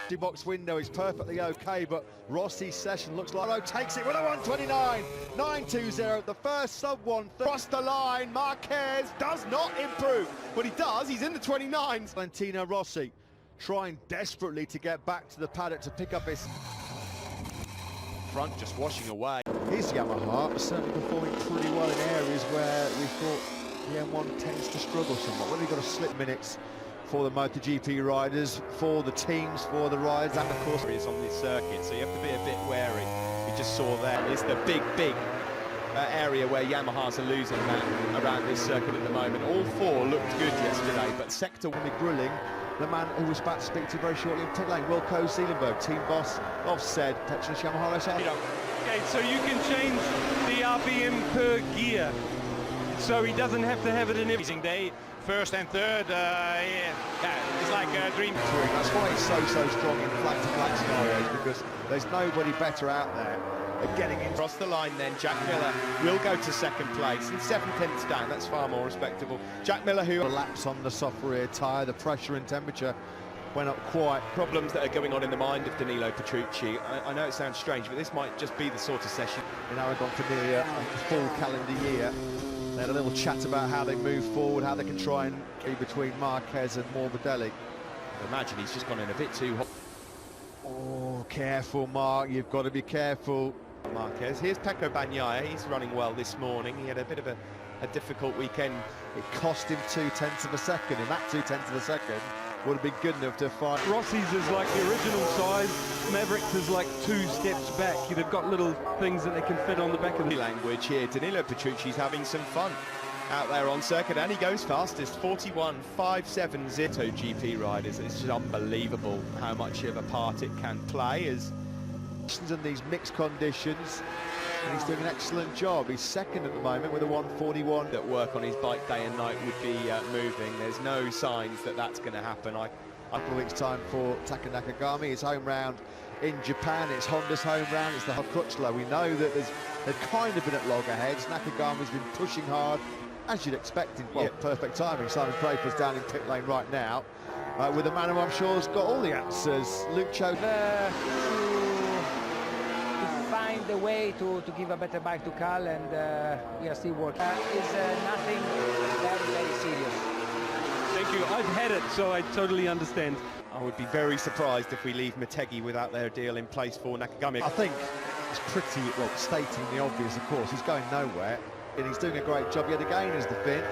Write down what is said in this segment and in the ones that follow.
The box window is perfectly okay, but Rossi's session looks like Moto takes it with a 129. 9.20, the first sub-1 across the line. Marquez does not improve, but he does. He's in the 29s. Valentino Rossi trying desperately to get back to the paddock to pick up his front, just washing away. His Yamaha certainly performing pretty well in areas where we thought the M1 tends to struggle somewhat. Well, we've got to slip minutes for the MotoGP riders, for the teams, for the riders, and of course is on this circuit, so you have to be a bit wary. We just saw there is the big area where Yamahas are losing that around this circuit at the moment. All four looked good yesterday, but sector will be grilling the man who was about to speak to very shortly in pit lane, Wilco Zeelenberg, team boss of said Petronas Yamaha SR. Okay, so you can change the RPM per gear, so he doesn't have to have it in every day. First and third, yeah, it's like a dream. That's why it's so strong in flat-to-flat scenarios, because there's nobody better out there at getting in. Across the line then, Jack Miller will go to second place, and 7/10 down, that's far more respectable. Jack Miller, who... The laps on the soft rear tyre, the pressure and temperature went up quite. Problems that are going on in the mind of Danilo Petrucci. I know it sounds strange, but this might just be the sort of session. In Aragon for nearly a full calendar year. They had a little chat about how they move forward, how they can try and be between Marquez and Morbidelli. I imagine he's just gone in a bit too hot. Oh, careful, Mark, you've got to be careful. Marquez. Here's Pecco Bagnaia, he's running well this morning. He had a bit of a difficult weekend. It cost him 0.2 of a second, and that 0.2 of a second would have been good enough to find. Rossi's is like the original size, Mavericks is like 2 steps back. They've got little things that they can fit on the back of the language here. Danilo Petrucci's having some fun out there on circuit, and he goes fastest, 41.57. GP riders. It's just unbelievable how much of a part it can play as in these mixed conditions, and he's doing an excellent job. He's second at the moment with a 141. That work on his bike day and night would be moving. There's no signs that that's going to happen. A couple of weeks' time for Taka Nakagami. His home round in Japan. It's Honda's home round. It's the Crutchlow. We know that they've kind of been at loggerheads. Nakagami's been pushing hard, as you'd expect. Well, perfect timing. Simon Crafer's down in pit lane right now with a man who I'm sure has got all the answers. Luke Cho. Find the way to give a better bike to Cal, and we are still working. It's nothing very serious. Thank you. I've had it, so I totally understand. I would be very surprised if we leave Motegi without their deal in place for Nakagami. I think it's pretty, well, stating the obvious, of course. He's going nowhere, and he's doing a great job yet again as the Finn.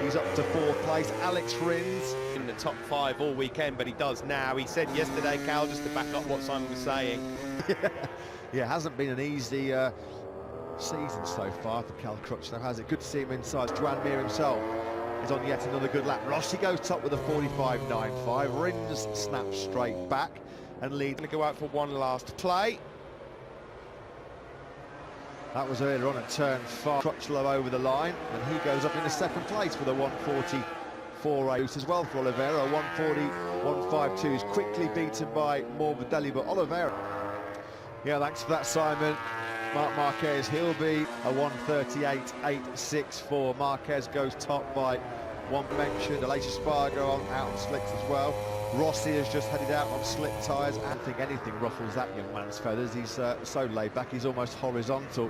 He's up to 4th place. Alex Rins in the top 5 all weekend, but he does now. He said yesterday, Cal, just to back up what Simon was saying. Yeah, it hasn't been an easy season so far for Cal Crutchlow, has it? Good to see him inside. Joan Mir himself is on yet another good lap. Rossi goes top with a 45.95. Rins snaps straight back and leads. Going to go out for one last play. That was earlier on at turn 5. Crutchlow over the line, and he goes up into 2nd place with a 144.8 as well for Oliveira. 140.152 is quickly beaten by Morbidelli, but Oliveira. Yeah, thanks for that, Simon. Marc Marquez, he'll be a 138.86 for Marquez, goes top by one mentioned. Aleix Espargaro out on slicks as well. Rossi has just headed out on slick tyres. I don't think anything ruffles that young man's feathers. He's so laid back, he's almost horizontal.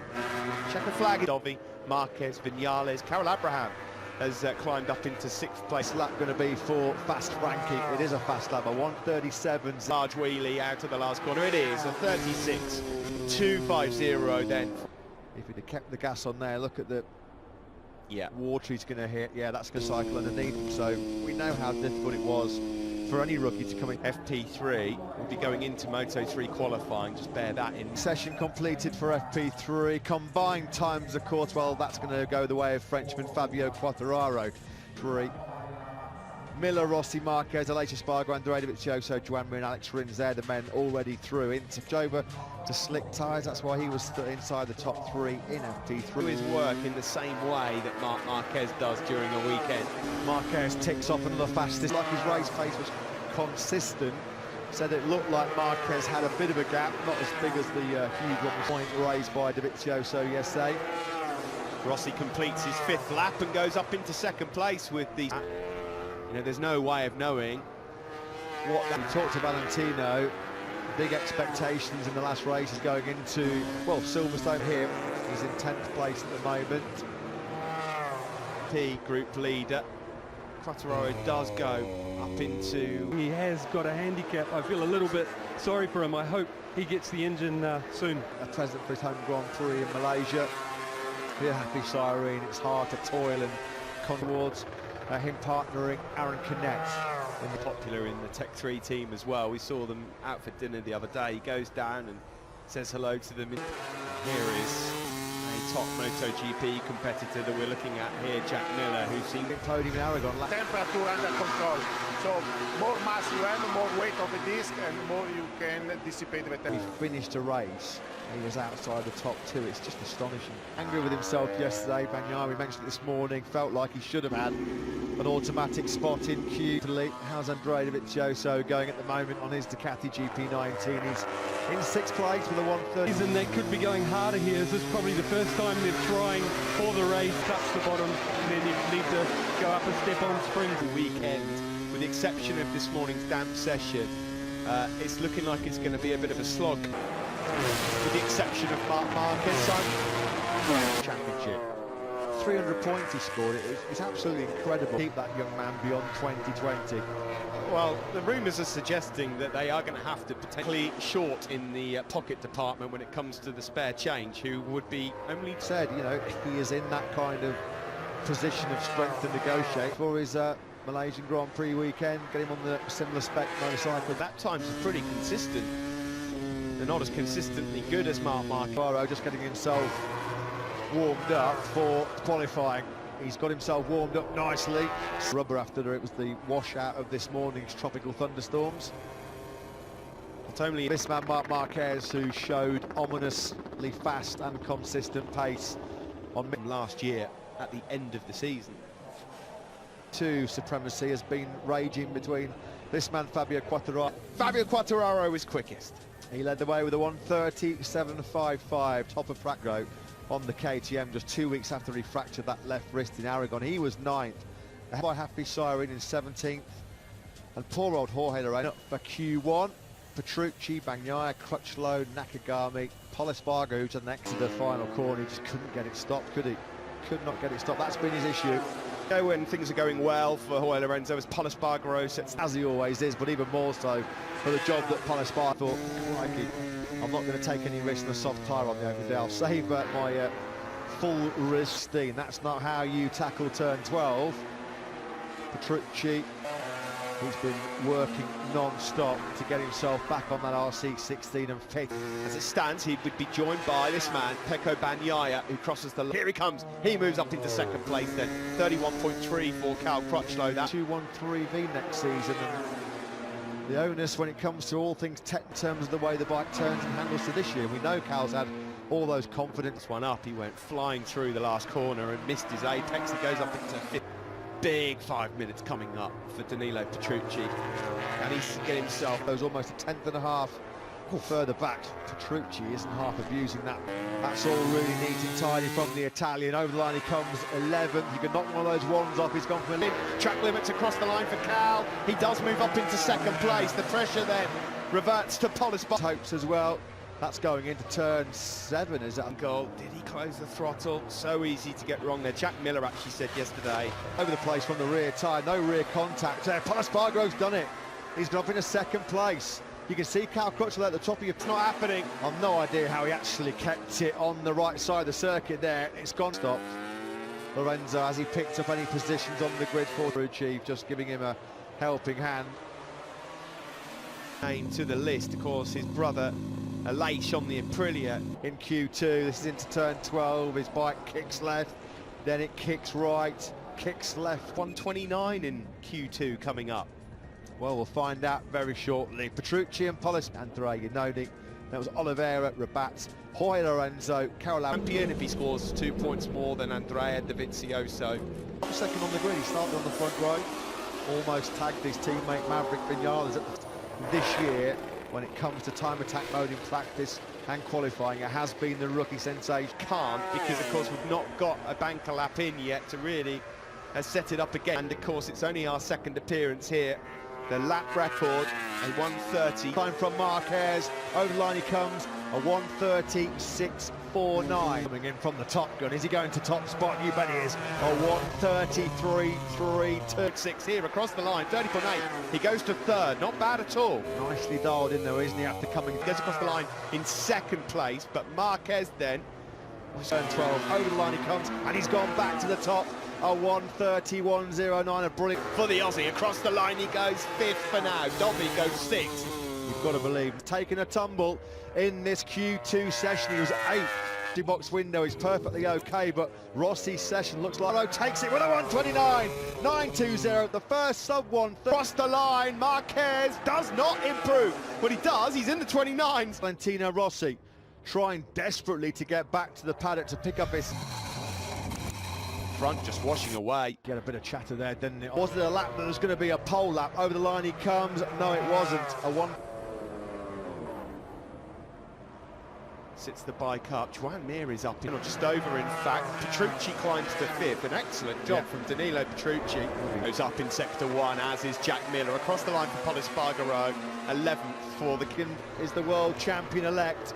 Checker flag. Dovi, Marquez, Vinales, Carol Abraham has climbed up into 6th place. Lap going to be for fast Frankie. It is a fast lap, a 137. Large wheelie out of the last corner. It is a 36.250 then. If he'd have kept the gas on there, look at the water he's going to hit. Yeah, that's going to cycle underneath him. So we know how difficult it was for any rookie to come in. FP3 will be going into Moto 3 qualifying, just bear that in. Session completed for FP3. Combined times, of course, well, that's going to go the way of Frenchman Fabio Quartararo. 3. Miller, Rossi, Marquez, Aleix Espargaro, Andrea Dovizioso, Joan Mir and Alex Rins, they're the men already through into Joba to slick tyres. That's why he was still inside the top 3 in FP3. His work in the same way that Marc Marquez does during a weekend. Marquez ticks off another fastest. Like his race pace was consistent, said it looked like Marquez had a bit of a gap, not as big as the huge point raised by Dovizioso yesterday. Rossi completes his 5th lap and goes up into 2nd place with the... You know, there's no way of knowing what that... We talked to Valentino, big expectations in the last races going into, well, Silverstone here. He's in 10th place at the moment. P group leader. Quartararo does go up into... He has got a handicap. I feel a little bit sorry for him. I hope he gets the engine soon. A present for his home Grand Prix in Malaysia. We're happy, Cyrene. It's hard to toil and come towards him partnering Aaron Canet. Popular in the Tech 3 team as well. We saw them out for dinner the other day. He goes down and says hello to them. Here is a top MotoGP competitor that we're looking at here, Jack Miller, who's seen the podium in Aragon. Temperature under control. So more mass you have, more weight of the disc, and more you can dissipate the temperature. He finished a race. He was outside the top two. It's just astonishing. Angry with himself yesterday. Bagnaia, we mentioned it this morning, felt like he should have had an automatic spot in Q. How's Andrea Dovizioso going at the moment on his Ducati GP19? He's in 6th place with a 130. And they could be going harder here. This is probably the first time they're trying for the race, touch the bottom, and then you need to go up a step on sprint. Weekend, with the exception of this morning's damp session, it's looking like it's going to be a bit of a slog. With the exception of Marquez, championship. 300 points he scored. It's absolutely incredible. Keep that young man beyond 2020. Well, the rumours are suggesting that they are going to have to potentially short in the pocket department when it comes to the spare change, who would be only... Said, you know, if he is in that kind of position of strength to negotiate for his Malaysian Grand Prix weekend, get him on the similar spec motorcycle. That time's pretty consistent. They're not as consistently good as Marquez. Just getting himself warmed up for qualifying. He's got himself warmed up nicely. Rubber after it was the washout of this morning's tropical thunderstorms. Not only this man Marc Marquez, who showed ominously fast and consistent pace on last year at the end of the season. Supremacy has been raging between this man Fabio Quartararo. Fabio Quartararo was quickest. He led the way with a 1:37.55, top of Prago on the KTM just 2 weeks after he fractured that left wrist in Aragon. He was 9th, ahead by Happy Siren in 17th, and poor old Jorge Lorenzo up for Q1. Petrucci, Bagnaia, Crutchlow, Nakagami, Polispargo, who's the next to the final corner. He just couldn't get it stopped, could he? Could not get it stopped. That's been his issue. When things are going well for Jorge Lorenzo, as Polispargo sets, as he always is, but even more so for the job that Polispargo thought, crikey, I'm not going to take any risk on a soft tyre on the open day. I'll save my full risk steam. That's not how you tackle turn 12. Petrucci, he's been working non-stop to get himself back on that RC16 and 5th. As it stands, he would be joined by this man, Pecco Bagnaia, who crosses the line. Here he comes. He moves up into 2nd place then. 31.3 for Cal Crutchlow. That 213V next season. And the onus when it comes to all things tech in terms of the way the bike turns and handles to this year. We know Cal's had all those confidence. One up, he went flying through the last corner and missed his apex. He goes up into 5th. Big 5 minutes coming up for Danilo Petrucci, and he's getting himself those almost a 10.5 further back. Petrucci isn't half abusing that. That's all really neat and tidy from the Italian. Over the line he comes 11th. You can knock one of those ones off. He's gone for a track limits across the line for Cal. He does move up into 2nd place. The pressure then reverts to Polispargo. Hopes as well. That's going into turn 7, is that? Goal. Did he close the throttle? So easy to get wrong there. Jack Miller actually said yesterday. Over the place from the rear tyre, no rear contact there. Polispargo's done it. He's gone up into 2nd place. You can see Cal Crutchlow at the top of your... It's not happening. I've no idea how he actually kept it on the right side of the circuit there. It's gone stopped. Lorenzo, as he picked up any positions on the grid for achieve, just giving him a helping hand. To the list, of course, his brother Aleix on the Aprilia in Q2. This is into turn 12. His bike kicks left, then it kicks right, kicks left. 129 in Q2 coming up. Well, we'll find out very shortly. Petrucci and Andrea Iannone. That was Oliveira, Rabat, Jorge Lorenzo, Caroline. Champion if he scores 2 points more than Andrea Dovizioso. 2nd on the grid. He started on the front row. Almost tagged his teammate Maverick Vinales this year. When it comes to time attack mode in practice and qualifying, it has been the rookie sensation. Can't, because of course we've not got a banker lap in yet to really set it up again. And of course it's only our 2nd appearance here the lap record, a 1:30. Time from Marquez, over the line he comes, a 1:36.49. Coming in from the top gun, is he going to top spot? You bet he is, a 1:33.32. Here across the line, 30.8. He goes to third, not bad at all. Nicely dialed in though, isn't he, after coming? He goes across the line in second place, but Marquez then, Turn 12, over the line he comes, and he's gone back to the top, a 1:31.09, a brilliant. for the Aussie, across the line he goes fifth for now. Dobby goes sixth. You've got to believe, taking a tumble in this Q2 session. He was 8th. The box window is perfectly okay, but Rossi's session looks like takes it with a 1:29.920. The first sub-1 Across the line, Marquez does not improve. But he does, he's in the 29s. Valentino Rossi trying desperately to get back to the paddock to pick up his Front just washing away. Get a bit of chatter there, didn't it? Was it a lap that was going to be a pole lap? Over the line he comes. No, it wasn't. A 1. Sits the bike up. Joan Mir is up, just over in fact. Petrucci climbs to fifth. An excellent job from Danilo Petrucci. Goes up in sector 1, as is Jack Miller. Across the line for Pol Espargaro. 11th for the is the world champion-elect.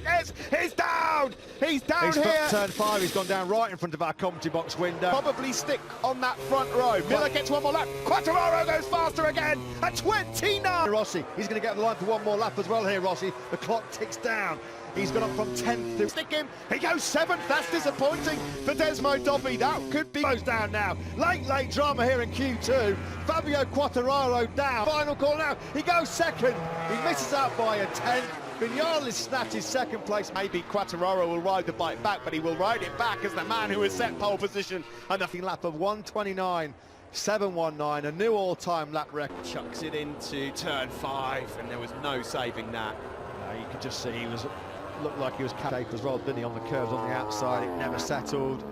Yes, he's down! He's down here! Turn 5, he's gone down right in front of our commentary box window. Probably stick on that front row. Miller gets one more lap. Quartararo goes faster again at 29! Rossi, he's going to get on the line for one more lap as well here, Rossi. The clock ticks down. He's gone up from 10th to... Stick him, he goes 7th. That's disappointing for Desmo Dobby. That could be... Goes down now. Late drama here in Q2. Fabio Quartararo down. Final call now. He goes second. He misses out by a 10th. Vinales snapped his second place. Maybe Quartararo will ride the bike back, but he will ride it back as the man who has set pole position. And a lap of 1:29.719, a new all-time lap record. Chucks it into turn 5, and there was no saving that. You could just see he looked like he was shape as well, didn't he, on the curves on the outside. It never settled.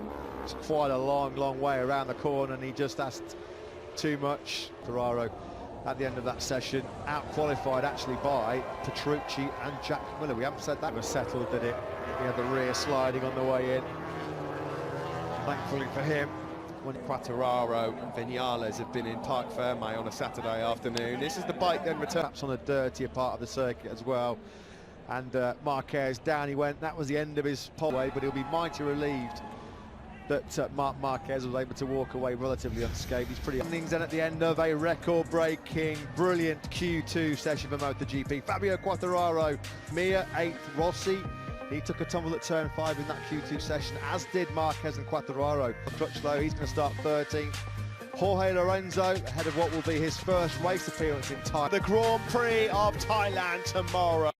It's quite a long way around the corner, and he just asked too much. Ferraro at the end of that session, out-qualified actually by Petrucci and Jack Miller. We haven't said that was settled, did it? He had the rear sliding on the way in. Thankfully for him, when Quartararo and Vinales have been in Parc Ferme on a Saturday afternoon. This is the bike then returns. Perhaps on a dirtier part of the circuit as well. And Marquez, down he went. That was the end of his pole away, but he'll be mighty relieved that Marquez was able to walk away relatively unscathed. He's pretty innings and at the end of a record-breaking, brilliant Q2 session for MotoGP. Fabio Quartararo, Mir 8th, Rossi. He took a tumble at turn 5 in that Q2 session, as did Marquez and Quartararo. Crutchlow, he's going to start 13th. Jorge Lorenzo, ahead of what will be his first race appearance in Thailand. The Grand Prix of Thailand tomorrow.